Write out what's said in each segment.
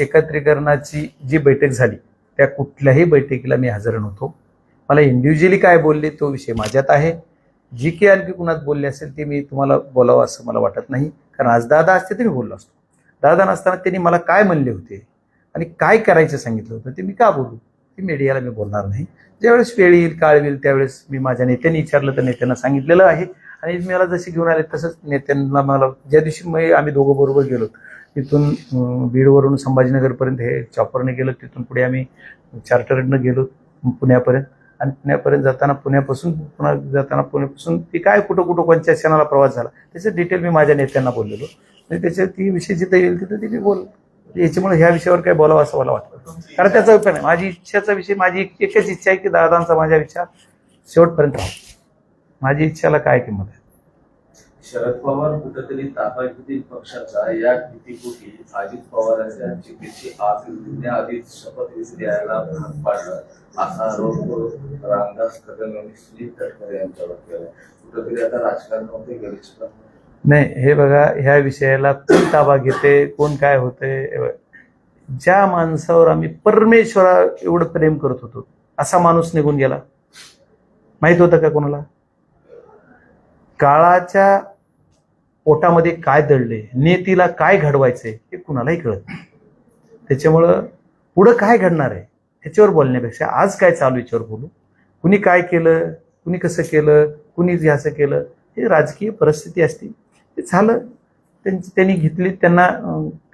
एकत्रीकरणाची जी बैठक झाली त्या कुठल्याही बैठकीला मी हजर नव्हतो. मला इंडिव्हिज्युअली काय बोलले तो विषय माझ्यात आहे. जी की आणखी कुणात बोलले असेल ते मी तुम्हाला बोलावं असं मला वाटत नाही, कारण आज दादा असते तर मी बोललो असतो. दादा नसताना त्यांनी मला काय म्हणले होते आणि काय करायचं सांगितलं होतं ते मी का बोलू, ते मीडियाला मी बोलणार नाही. ज्यावेळेस वेळ येईल काळ येईल त्यावेळेस मी माझ्या नेत्यांनी विचारलं तर नेत्यांना सांगितलेलं आहे. आणि मला जसे घेऊन आले तसंच नेत्यांना मला ज्या दिवशी आम्ही दोघं बरोबर गेलो तिथून बीडवरून संभाजीनगरपर्यंत हे चॉपरने गेलो, तिथून पुढे आम्ही चार्टरनं गेलो पुण्यापर्यंत, आणि पुण्यापर्यंत जाताना पुण्यापासून ती काय कुठं कुठं कोणत्या क्षणाला प्रवास झाला त्याचं डिटेल मी माझ्या नेत्यांना बोललेलो. आणि त्याच्या ती विषय जिथं येईल तिथं ती मी बोल. याच्यामुळे ह्या विषयावर काय बोलावं असं मला वाटतं, कारण त्याचा उपयोग नाही. माझी इच्छाचा विषय, माझी एकच इच्छा आहे की दादांचा माझ्या विचार शेवटपर्यंत राहतो. माझी इच्छाला काय किंमत आहे. शरद पवार कुठेतरी ताबा घेतील पक्षाचा या भीतीपोटी अजित पवारांच्या चिठ्ठीची आधीच शपथविधी द्यायला भाग पाडलं असा आरोप रामदास कदम यांनी सुनील तटकरे यांच्यावर केला. कुठेतरी आता राजकारणामध्ये गलिच्छ नाही. हे बघा, ह्या विषयाला कोण ताबा घेते कोण काय होते. ज्या माणसावर आम्ही परमेश्वरा एवढं प्रेम करत होतो असा माणूस निघून गेला, माहित होतं का कोणाला? काळाच्या पोटामध्ये काय दडले, नियतीला काय घडवायचंय हे कुणालाही कळत नाही. त्याच्यामुळं पुढं काय घडणार आहे ह्याच्यावर बोलण्यापेक्षा आज काय चालू याच्यावर बोलू. कुणी काय केलं, कुणी कसं केलं, कुणी असं केलं, हे राजकीय परिस्थिती असते. ते झालं, त्यांनी घेतली, त्यांना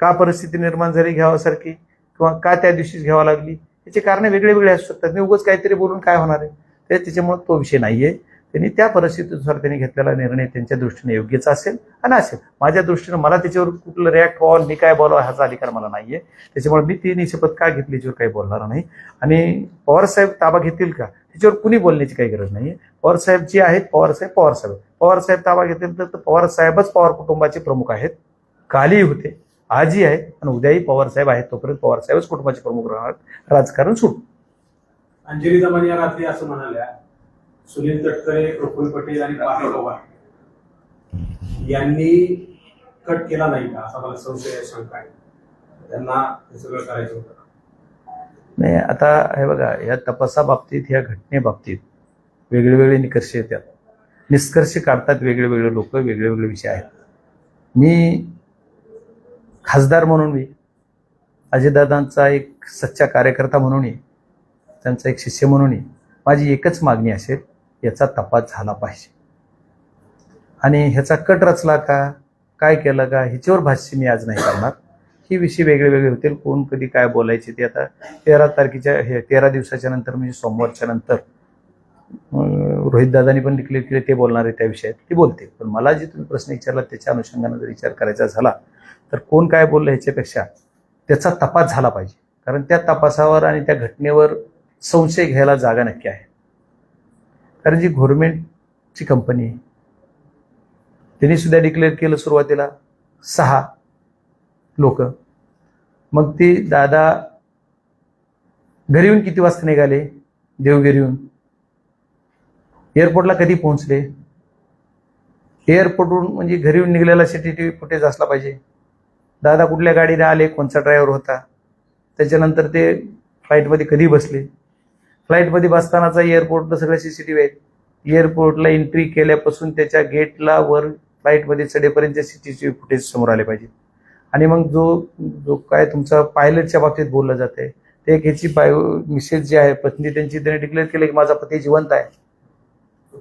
का परिस्थिती निर्माण झाली घ्यावासारखी किंवा का त्या दिवशीच घ्यावा लागली याचे कारण वेगळे वेगळे असू शकतात. मी उगाच काहीतरी बोलून काय होणार आहे, त्याच्यामुळे तो विषय नाहीये. त्यांनी त्या परिस्थितीनुसार त्यांनी घेतलेला निर्णय त्यांच्या दृष्टीने योग्यच असेल आणि असेल. माझ्या दृष्टीनं मला त्याच्यावर कुठलं रिॲक्ट व्हावं, मी काय बोलावं ह्याचा अधिकार मला नाहीये. त्याच्यामुळे मी ती शपथ का घेतली याच्यावर काही बोलणार नाही. आणि पवारसाहेब ताबा घेतील का त्याच्यावर कुणी बोलण्याची काही गरज नाहीये. पवारसाहेब जे आहेत पवारसाहेब ताबा घेतील तर पवारसाहेबच पवार कुटुंबाचे प्रमुख आहेत. कालही होते, आजही आहेत आणि उद्याही पवारसाहेब आहेत. तोपर्यंत पवारसाहेबच कुटुंबाचे प्रमुख राहणार. राजकारण सुट. अंजली दमन या रात्री असं म्हणाल्या, सुनील तटकरे, प्रफुल्ल पटेल आणि पाटील पवार यांनी कट केला नाही का असा मला संशय, शंका आहे. त्यांना हे सगळं करायचं होतं. नाही, आता हे बघा, या तपासाबाबतीत ह्या घटनेबाबतीत वेगळे निष्कर्ष येतात, निष्कर्ष काढतात वेगळे लोक, वेगळे विषय आहेत. मी खासदार म्हणून, मी अजितदादांचा एक सच्चा कार्यकर्ता म्हणून, त्यांचा एक शिष्य म्हणून माझी एकच मागणी असेल, याचा तपास झाला पाहिजे. आणि ह्याचा कट रचला का, काय केलं का, ह्याच्यावर भाष्य मी आज नाही करणार. ही विषय वेगळे होतील. कोण कधी काय बोलायचे ते आता 13 दिवसाच्या नंतर, म्हणजे सोमवारच्या नंतर रोहित दादांनी पण डिक्लेअर केले ते बोलणार आहे त्या विषयात, ते बोलते. पण मला जे तुम्ही प्रश्न विचारला त्याच्या अनुषंगाने जर विचार करायचा झाला तर कोण काय बोललं ह्याच्यापेक्षा त्याचा तपास झाला पाहिजे. कारण त्या तपासावर आणि त्या घटनेवर संशय घ्यायला जागा नक्की आहे. कारण जी गव्हर्नमेंटची कंपनी आहे त्यांनी सुद्धा डिक्लेअर केलं सुरुवातीला 6 लोक. मग ती दादा घरी येऊन किती वाजता निघाले, देवगिरीहून एअरपोर्टला कधी पोहोचले, एअरपोर्टवरून म्हणजे घरी येऊन निघालेला CCTV फुटेज असला पाहिजे. दादा कुठल्या गाडीने आले, कोणचा ड्रायव्हर होता, त्याच्यानंतर ते फ्लाईटमध्ये कधी बसले, फ्लाईटमध्ये बसतानाचा एअरपोर्टला सगळे CCTV आहेत. एअरपोर्टला एंट्री केल्यापासून त्याच्या गेटला वर फ्लाईटमध्ये चढेपर्यंत CCTV फुटेज समोर आले पाहिजे. आणि मग जो काय तुमचा पायलटच्या बाबतीत बोललं जाते ते एक ह्याची मिसेस जी आहे पत्नी त्यांची, त्याने डिक्लेअर केलं की माझा पती जिवंत आहे.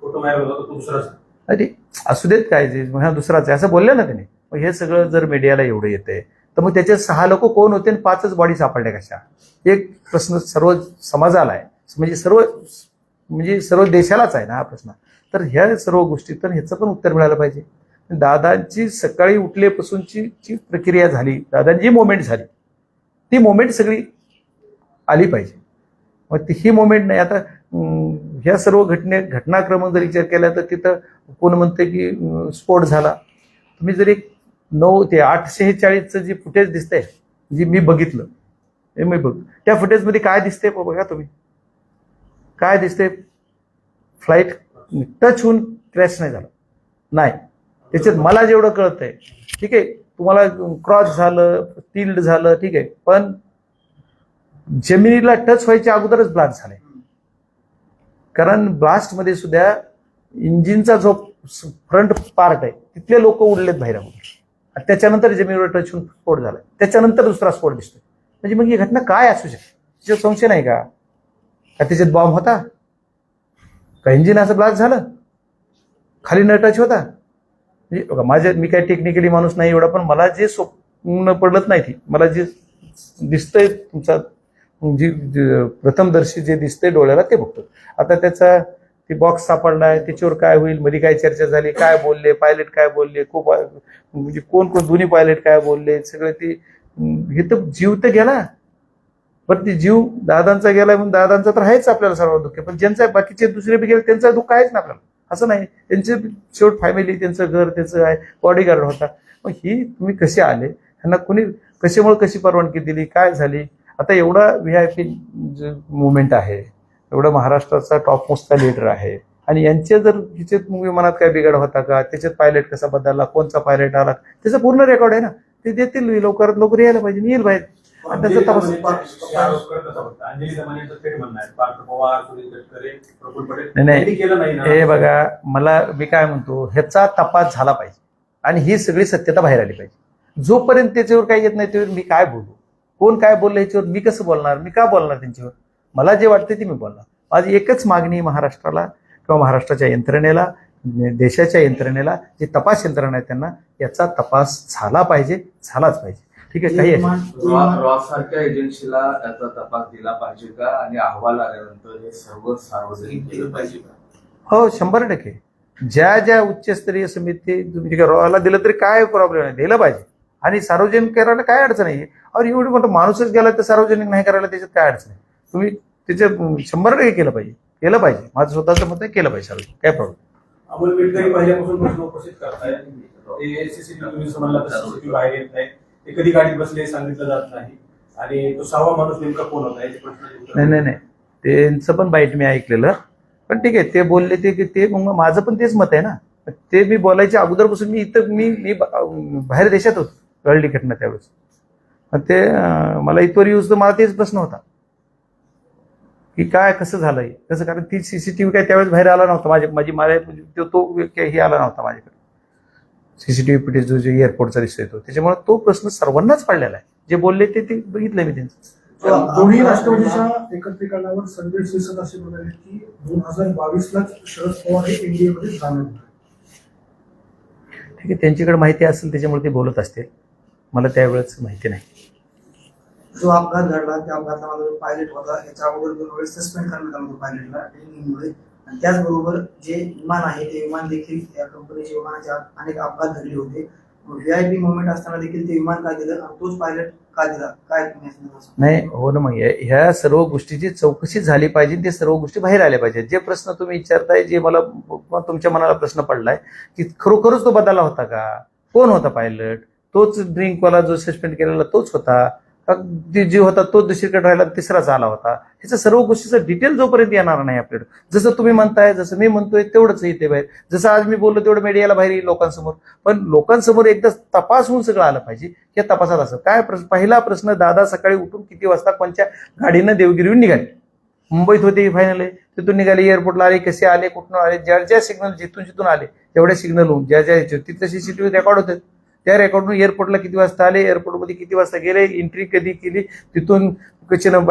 फोटो व्हायरल होता तो दुसराच. अरे असू देत काय, हा दुसराच आहे असं बोललं ना त्याने. मग हे सगळं जर मीडियाला एवढं येतंय तर मग त्याचे 6 लोक कोण होते आणि 5च बॉडी सापडल्या कशा, एक प्रश्न सर्व समाजाला आहे, म्हणजे सर्व देशालाच आहे ना हा प्रश्न. तर ह्या सर्व गोष्टीतून ह्याचं पण उत्तर मिळालं पाहिजे. दादांची सकाळी उठल्यापासूनची जी प्रक्रिया झाली, दादांची मोमेंट झाली, ती मोमेंट सगळी आली पाहिजे. मग ही मोमेंट नाही. आता ह्या सर्व घटनाक्रम जर विचार केला तर तिथं कोण म्हणते की स्फोट झाला. तुम्ही जर एक 9 ते 8:46चं जे फुटेज दिसतंय, जे मी बघितलं, त्या फुटेजमध्ये काय दिसतंय बघा तुम्ही, काय दिसतंय, फ्लाईट टच होऊन क्रॅश नाही झाला नाही. त्याच्यात मला जेवढं कळतंय, ठीक आहे, तुम्हाला क्रॉस झालं, टिल्ड झालं, ठीक आहे, पण जमिनीला टच व्हायच्या अगोदरच ब्लास्ट झालाय. कारण ब्लास्टमध्ये सुद्धा इंजिनचा जो फ्रंट पार्ट आहे तिथले लोक उडलेत बाहेर अगोदर, त्याच्यानंतर जमिनीवर टच होऊन स्फोट झाला, त्याच्यानंतर दुसरा स्फोट दिसतोय. म्हणजे मग ही घटना काय असू शकते? त्याच्यात संशय नाही का त्याच्यात बॉम्ब होता का? इंजिन असं ब्लास्ट झालं, खाली न टच होता? म्हणजे बघा, मी काय टेक्निकली माणूस नाही एवढा, पण मला जे स्वप्न पडलंच नाही ती, मला जे दिसतंय तुमचा प्रथमदर्शी जे दिसतंय डोळ्याला ते बघतो. आता त्याचा ती बॉक्स सापडलाय, त्याच्यावर काय होईल, मध्ये काय चर्चा झाली, काय बोलले पायलट, काय बोलले, खूप म्हणजे कोण कोण दोन्ही पायलट काय बोलले, सगळे ते हे तर जीव तर गेला. पण ती जीव दादांचा गेला म्हणून दादांचा तर आहेच आपल्याला सर्व दुःख, पण ज्यांचा बाकीचे दुसरे बी गेले त्यांचं दुःख आहेच ना आपल्याला, असं नाही. त्यांचे शेवट फॅमिली, त्यांचं घर, त्याचं आहे, बॉडीगार्ड होता. मग ही तुम्ही कसे आले, त्यांना कोणी कशामुळे कशी परवानगी दिली, काय झाली? आता एवढा VIP मुवमेंट आहे, एवढा महाराष्ट्राचा टॉप मोस्टचा लीडर आहे, आणि यांचे जर तिचे विमानात काय बिघाड होता का, त्याच्यात पायलट कसा बदलला, कोणचा पायलट आला, त्याचं पूर्ण रेकॉर्ड आहे ना, ते देतील लवकरात लवकर यायला पाहिजे, येईल बाहेर. आणि त्याचा तपास अंजली दमानियांचं थेट म्हणणं आहे, पार्थ पवार, सुनील तटकरे, प्रफुल्ल पटेल नाही यांनी केलं नाही ना. हे बघा, मी काय म्हणतो, ह्याचा तपास झाला पाहिजे आणि ही सगळी सत्यता बाहेर आली पाहिजे. जोपर्यंत त्याच्यावर काही येत नाही त्यावर मी काय बोलू, कोण काय बोललं ह्याच्यावर मी कसं बोलणार, मी का बोलणार त्यांच्यावर? मला जे वाटतं ते मी बोलणार. माझी एकच मागणी महाराष्ट्राला किंवा महाराष्ट्राच्या यंत्रणेला, देशाच्या यंत्रणेला, जे तपास यंत्रणा आहे त्यांना याचा तपास झाला पाहिजे, झालाच पाहिजे. ठीक आहे, काही रॉ सारख्या एजन्सीला त्याचा तपास दिला पाहिजे का, आणि अहवाल आल्यानंतर हे सर्व सार्वजनिक केलं पाहिजे का? हो, 100%. ज्या ज्या उच्चस्तरीय समिती तुम्ही रॉला दिलं तरी काय प्रॉब्लेम नाही, दिलं पाहिजे. आणि सार्वजनिक करायला काय अडचण आहे? और एवढी मोठं माणूसच गेला तर सार्वजनिक नाही करायला त्याच्यात काय अडचण आहे? तुम्ही त्याच्या 100% केलं पाहिजे. माझं स्वतःचं मत आहे, केलं पाहिजे सार्वजनिक, काय प्रॉब्लेम. अमोल मिटकरी पहिल्यापासून प्रश्न उपस्थित करतायत. ते CCTV म्हणला तर CCTV बाहेर येत नाही, ते कधी गाडीत बसले सांगितलं जात नाही, आणि तो 6वा माणूस नेमका कोण होता याचे प्रश्न. नाही, त्यांचं पण बाईट मी ऐकलेलं, पण ठीक आहे, ते बोलले ते मग माझं पण तेच मत आहे ना. ते मी बोलायच्या अगोदरपासून मी बाहेर देशात होतो कळली घटना त्यावेळेस. ते मला इथवर यूज तर मला तेच प्रश्न होता की काय कसं झालंय कसं, कारण ती CCTV काय त्यावेळेस बाहेर आला नव्हता, तो हे आला नव्हता माझ्याकडे. CCTV फुटेज जो एअरपोर्टचा दिसतोय त्याच्यामुळे तो प्रश्न सर्वांनाच पडलेला आहे. जे बोलले ते बघितलंय मी त्यांचं. दोन्ही राष्ट्रवादीच्या एकत्रीकरणावर संजय शिरसाट असे म्हणाले की 2022लाच शरद पवार हे NDA मध्ये सामील होते. ठीक आहे, त्यांच्याकडे माहिती असेल त्याच्यामुळे ते बोलत असतील, मला त्यावेळेस माहिती नाही. जो अपघात घडला त्या अपघातामध्ये जो पायलट होता याच्या अगोदर 2 वेळेस सस्पेंड करण्यात आलं होतं पायलटला ट्रेनिंगमुळे, आणि त्याचबरोबर जे विमान आहे ते विमान देखील या कंपनीचे विमानाचे अनेक अपघात घडले होते. VIP मुवमेंट असताना देखील ते विमान का दिलं आणि तोच पायलट का दिला, काय तुम्ही नाही हो ना. मग ह्या सर्व गोष्टीची चौकशी झाली पाहिजे, ते सर्व गोष्टी बाहेर आल्या पाहिजेत. जे प्रश्न तुम्ही विचारताय, जे मला तुमच्या मनाला प्रश्न पडलाय की खरोखरच तो बदलला होता का, कोण होता पायलट, तोच ड्रिंकवाला जो सस्पेंड केलेला तोच होता, जे होता तो दुसरीकडे राहिला, तिसराच आला होता, ह्याच्या सर्व गोष्टीचं डिटेल जोपर्यंत येणार नाही आपल्याकडे, जसं तुम्ही म्हणताय, जसं मी म्हणतोय तेवढंच येते बाहेर, जसं आज मी बोललो तेवढं मीडियाला बाहेर येईल लोकांसमोर. पण लोकांसमोर एकदा तपास होऊन सगळं आलं पाहिजे. या तपासात असं काय पहिला प्रश्न, दादा सकाळी उठून किती वाजता कोणत्या गाडीनं देवगिरीहून निघाले, मुंबईत होते फायनल, तिथून निघाले, एअरपोर्टला आले, कसे आले, कुठून आले, ज्या सिग्नल जिथून आले तेवढ्या सिग्नलहून ज्या तिथं CCTV रेकॉर्ड होते, त्या रेकॉर्डून एअरपोर्टला किती वाजता आले, एअरपोर्टमध्ये किती वाजता गेले, एंट्री कधी केली, तिथून कशानं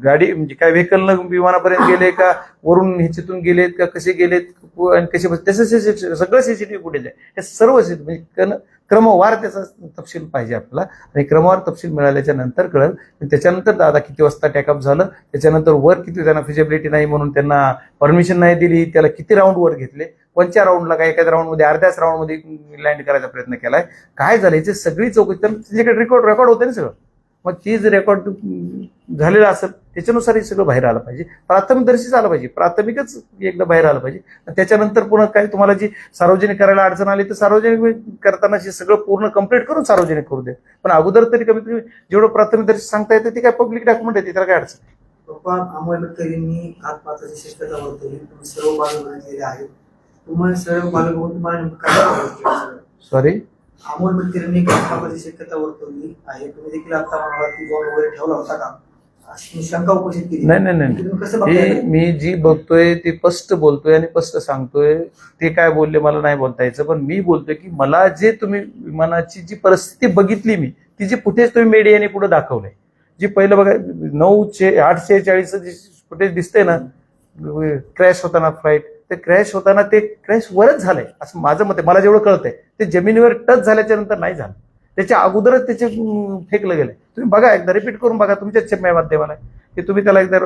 गाडी म्हणजे काय व्हेकलनं विमानापर्यंत गेले का, वरून ह्याच्यातून गेलेत का, कसे गेलेत आणि कसे त्याचं सगळं CCTV फुटेज आहे. हे सर्व म्हणजे क्रमवार त्याचा तपशील पाहिजे आपल्याला, आणि क्रमवार तपशील मिळाल्याच्या नंतर कळेल. त्याच्यानंतर दादा किती वाजता टॅकअप झालं, त्याच्यानंतर वर किती त्यांना फिजिबिलिटी नाही म्हणून त्यांना परमिशन नाही दिली, त्याला किती राऊंड वर घेतले, कोणत्या राऊंडला काय, एखाद्या राऊंडमध्ये अर्ध्याच राऊंडमध्ये लँड करायचा प्रयत्न केलाय, काय झालं याची सगळी चौकशी त्याच्याकडे रेकॉर्ड होते ना सगळं. मग ती जर रेकॉर्ड झालेलं असेल त्याच्यानुसार हे सगळं बाहेर आलं पाहिजे, प्राथमिकदर्शीच आलं पाहिजे, प्राथमिकच एकदा बाहेर आलं पाहिजे. त्याच्यानंतर पुन्हा काय तुम्हाला जी सार्वजनिक करायला अडचण आली तर सार्वजनिक करताना सगळं पूर्ण कंप्लीट करून सार्वजनिक करू दे, पण अगोदर तरी कमीत कमी जेवढं प्राथमिकदर्शी सांगता येतं ते काय पब्लिक डॉक्युमेंट आहे, त्याला काय अडचण. पप्पा अमोल मिटकरींनी घातपाताची शक्यता वर्तवली, तुम्ही सर्व बाजू गेले आहेत, तुम्हाला सर्व बाजू तुम्हाला नेमकं काय सॉरी अमोल मिटकरींनी घटनाबाची शक्यता वर्तवली आहे. तुम्ही देखील आता म्हणाला की बॉम्ब वगैरे ठेवला होता का अशी शंका उपस्थित केली. नाही. तुम्ही कसं हे बघताय? मी जी बघतोय ती स्पष्ट बोलतोय आणि स्पष्ट सांगतोय. ते काय बोलले मला नाही बोलता यायचं, पण मी बोलतोय की मला जे तुम्ही विमानाची जी परिस्थिती बघितली मी, ती जी फुटेज तुम्ही मीडियाने पुढे दाखवलंय, जी पहिलं बघा 8:46 जे फुटेज दिसतंय ना क्रॅश होताना फ्लाईट, ते क्रॅश होताना ते क्रॅश वरच झालंय असं माझं मत आहे. मला जेवढं कळतंय ते जमिनीवर टच झाल्याच्या नंतर नाही झालं, त्याच्या अगोदरच त्याचे फेकलं गेलंय. तुम्ही बघा एकदा रिपीट करून बघा तुमच्याच माध्यमाला की तुम्ही त्याला एकदा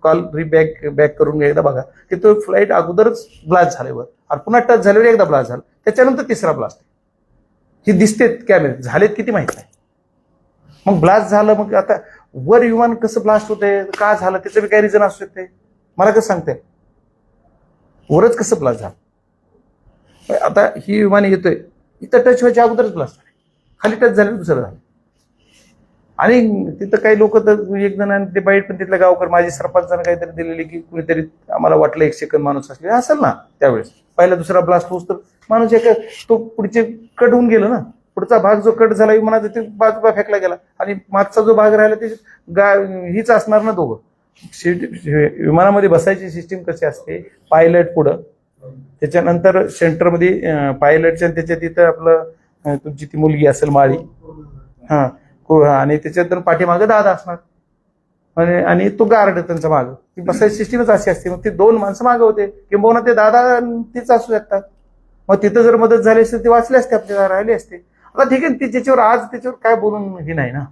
कॉल बॅक करून एकदा बघा की तो फ्लाईट अगोदरच ब्लास्ट झाल्यावर आणि पुन्हा टच झाल्यावर एकदा ब्लास्ट झाला, त्याच्यानंतर तिसरा ब्लास्ट हे दिसते कॅमेरे झालेत किती माहित नाही. मग ब्लास्ट झालं, मग आता वर विमान कसं ब्लास्ट होतंय का झालं त्याचं बी काही रिझन असू शकते, मला कसं सांगते वरच कसं ब्लास्ट झालं. आता ही विमान येतोय इथं टच व्हायच्या अगोदरच ब्लास्ट झाले, खाली टच झालं दुसरं झालं. आणि तिथं काही लोक तर एक जण ते बाईट पण तिथल्या गावकर माझी सरपंचानं काहीतरी दिलेली की कुणीतरी आम्हाला वाटलं 1 सेकंद माणूस असले असेल ना त्यावेळेस पहिला दुसरा ब्लास्ट होऊस तर माणूस एक तो पुढचे कट होऊन गेलो ना, पुढचा भाग जो कट झाला विमानाचा ते बाजूला फेकला गेला आणि मागचा जो भाग राहिला ते हीच असणार ना दोघं. विमानामध्ये बसायची सिस्टीम कशी असते, पायलट पुढं, त्याच्यानंतर सेंटरमध्ये पायलटच्या त्याच्या तिथं आपलं तुमची ती मुलगी असेल माळी हा आणि त्याच्यानंतर पाठीमागं दादा असणार आणि तो गार्ड त्यांचा मागं, ती बसायची सिस्टीमच अशी असते. मग ते 2 माणसं मागं होते किंबहुना ते दादा तीच असू शकतात. मग तिथं जर मदत झाली असते ते वाचले असते आपल्याला राहिले असते. आता ठीक आहे ती त्याच्यावर आज त्याच्यावर काय बोलून हे नाही ना.